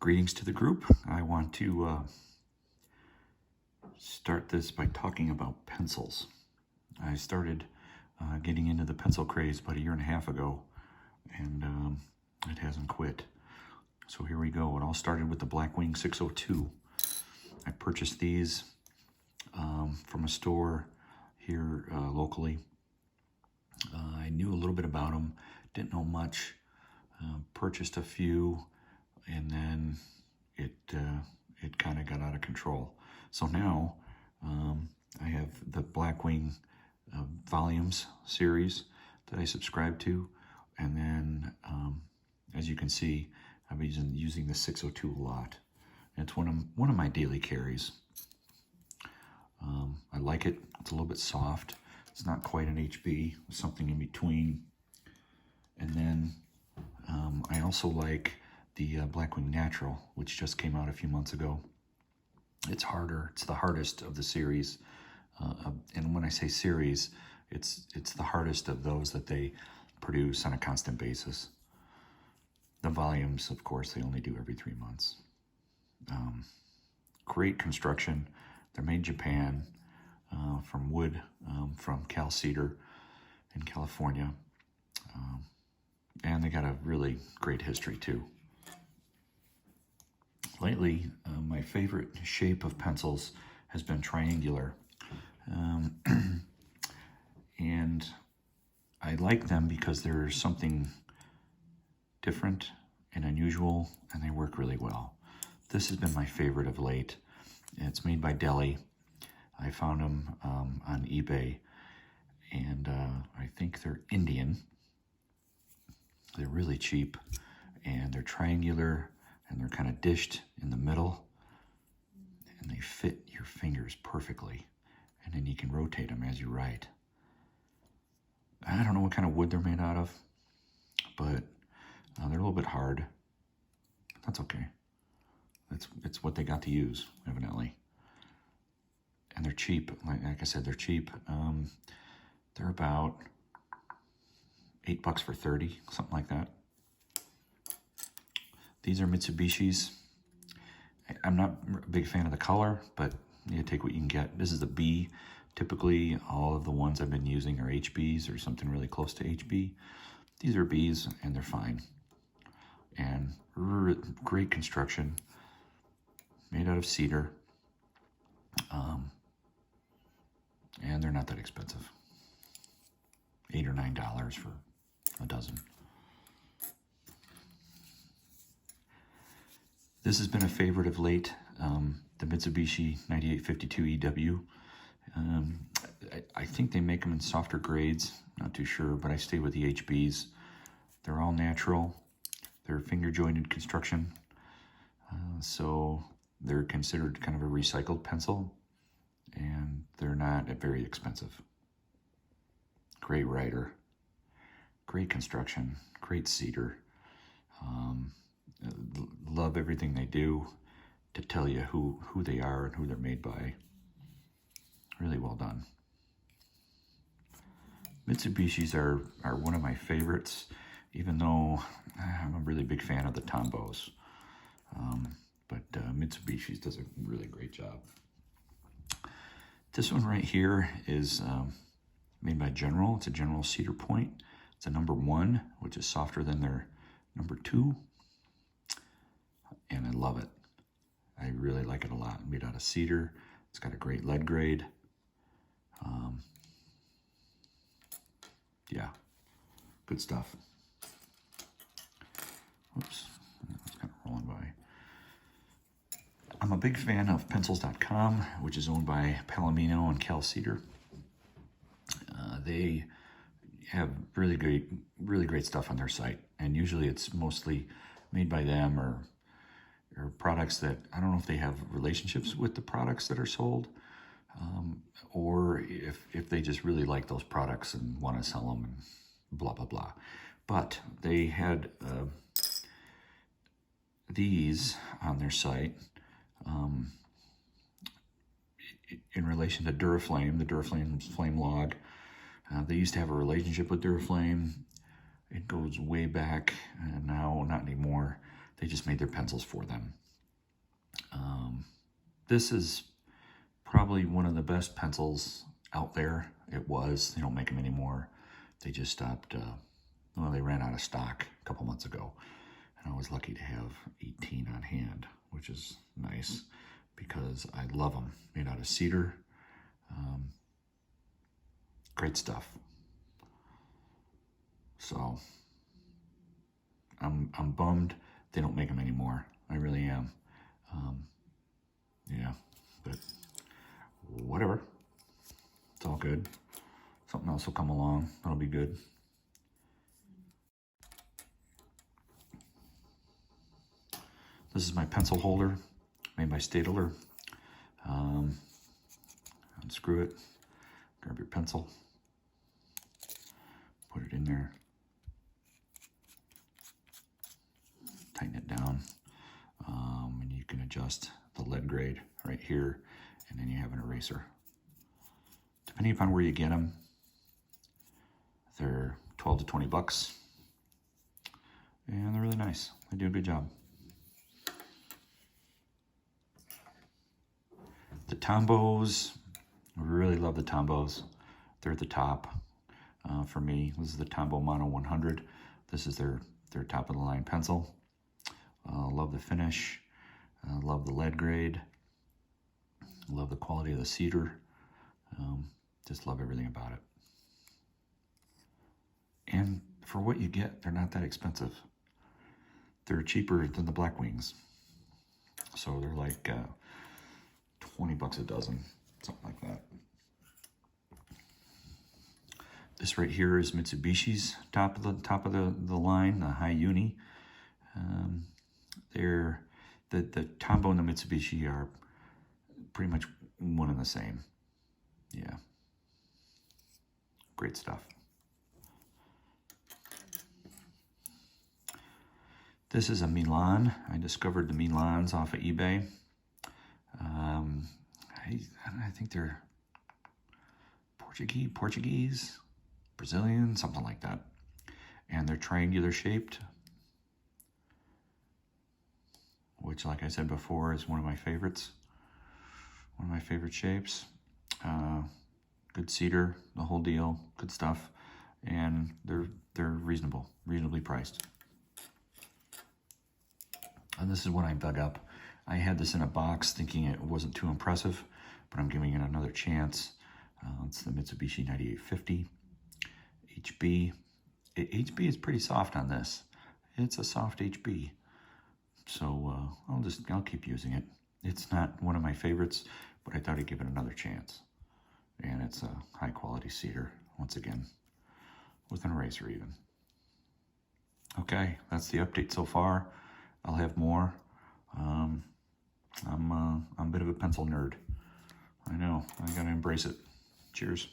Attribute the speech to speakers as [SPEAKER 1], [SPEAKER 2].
[SPEAKER 1] Greetings to the group. I want to start this by talking about pencils. I started getting into the pencil craze about a year and a half ago, and it hasn't quit. So here we go. It all started with the Blackwing 602. I purchased these from a store here locally. I knew a little bit about them, didn't know much, purchased a few, and then it kind of got out of control. So now I have the Blackwing volumes series that I subscribe to, and then as you can see, I've been using the 602 a lot. It's one of my daily carries. I like it. It's a little bit soft. It's not quite an HB, something in between. And then I also like the Blackwing Natural, which just came out a few months ago. It's harder. It's the hardest of the series. And when I say series, it's the hardest of those that they produce on a constant basis. The volumes, of course, they only do every 3 months. Great construction. They're made in Japan, from wood, from Cal Cedar in California. And they got a really great history too. Lately, my favorite shape of pencils has been triangular. And I like them because there's something different and unusual, and they work really well. This has been my favorite of late. It's made by Deli. I found them on eBay, and I think they're Indian. They're really cheap, and they're triangular, and they're kind of dished in the middle, and they fit your fingers perfectly, and then you can rotate them as you write. I don't know what kind of wood they're made out of, but they're a little bit hard. That's okay. It's what they got to use, evidently. And they're cheap. Like I said, they're cheap. They're about $8 for 30, something like that. These are Mitsubishis. I'm not a big fan of the color, but you take what you can get. This is the B. Typically, all of the ones I've been using are HBs or something really close to HB. These are Bs, and they're fine. And great construction. Made out of cedar. And they're not that expensive. $8 or $9 for a dozen. This has been a favorite of late, the Mitsubishi 9852 EW. I think they make them in softer grades, not too sure, but I stay with the HBs. They're all natural. They're finger jointed construction, so they're considered kind of a recycled pencil, and they're not very expensive. Great writer, great construction, great cedar. Love everything they do to tell you who they are and who they're made by. Really well done. Mitsubishis are one of my favorites, even though I'm a really big fan of the Tombows. But Mitsubishi's does a really great job. This one right here is made by General. It's a General Cedar Point. It's a number 1, which is softer than their number 2. And I love it. I really like it a lot. Made out of cedar. It's got a great lead grade. Yeah, good stuff. Oops, that's kind of rolling by. I'm a big fan of Pencils.com, which is owned by Palomino and Cal Cedar. They have really great stuff on their site, and usually it's mostly made by them or products that, I don't know if they have relationships with the products that are sold, or if they just really like those products and want to sell them and blah, blah, blah. But they had these on their site in relation to Duraflame, the Duraflame flame log. They used to have a relationship with Duraflame. It goes way back, and now not anymore. They just made their pencils for them. This is probably one of the best pencils out there. It was. They don't make them anymore. They just stopped, well, they ran out of stock a couple months ago. And I was lucky to have 18 on hand, which is nice because I love them. Made out of cedar. Great stuff. So I'm bummed they don't make them anymore. I really am. Yeah, but whatever. It's all good. Something else will come along. That'll be good. This is my pencil holder made by Stadler. Unscrew it. Grab your pencil. Put it in there. Tighten it down. And you can adjust the lead grade right here, and then you have an eraser. Depending upon where you get them, they're 12 to 20 bucks, and they're really nice. They do a good job. The Tombows, I really love the Tombows. They're at the top for me. This is the Tombow Mono 100. This is their top of the line pencil. Love the finish. Love the lead grade. Love the quality of the cedar. Just love everything about it. And for what you get, they're not that expensive. They're cheaper than the Black Wings. So they're like 20 bucks a dozen, something like that. This right here is Mitsubishi's top of the line, the High Uni. They're the Tombow and the Mitsubishi are pretty much one and the same. Yeah. Great stuff. This is a Milan. I discovered the Milans off of eBay. I think they're Portuguese, Brazilian, something like that. And they're triangular shaped, which, like I said before, is one of my favorites. One of my favorite shapes. Good cedar, the whole deal, good stuff. And they're reasonably priced. And this is what I dug up. I had this in a box thinking it wasn't too impressive, but I'm giving it another chance. It's the Mitsubishi 9850 HB. HB is pretty soft on this. It's a soft HB. So I'll keep using it. It's not one of my favorites, but I thought I'd give it another chance. And it's a high quality cedar, once again, with an eraser even. Okay, that's the update so far. I'll have more. I'm a bit of a pencil nerd. I know, I gotta embrace it. Cheers.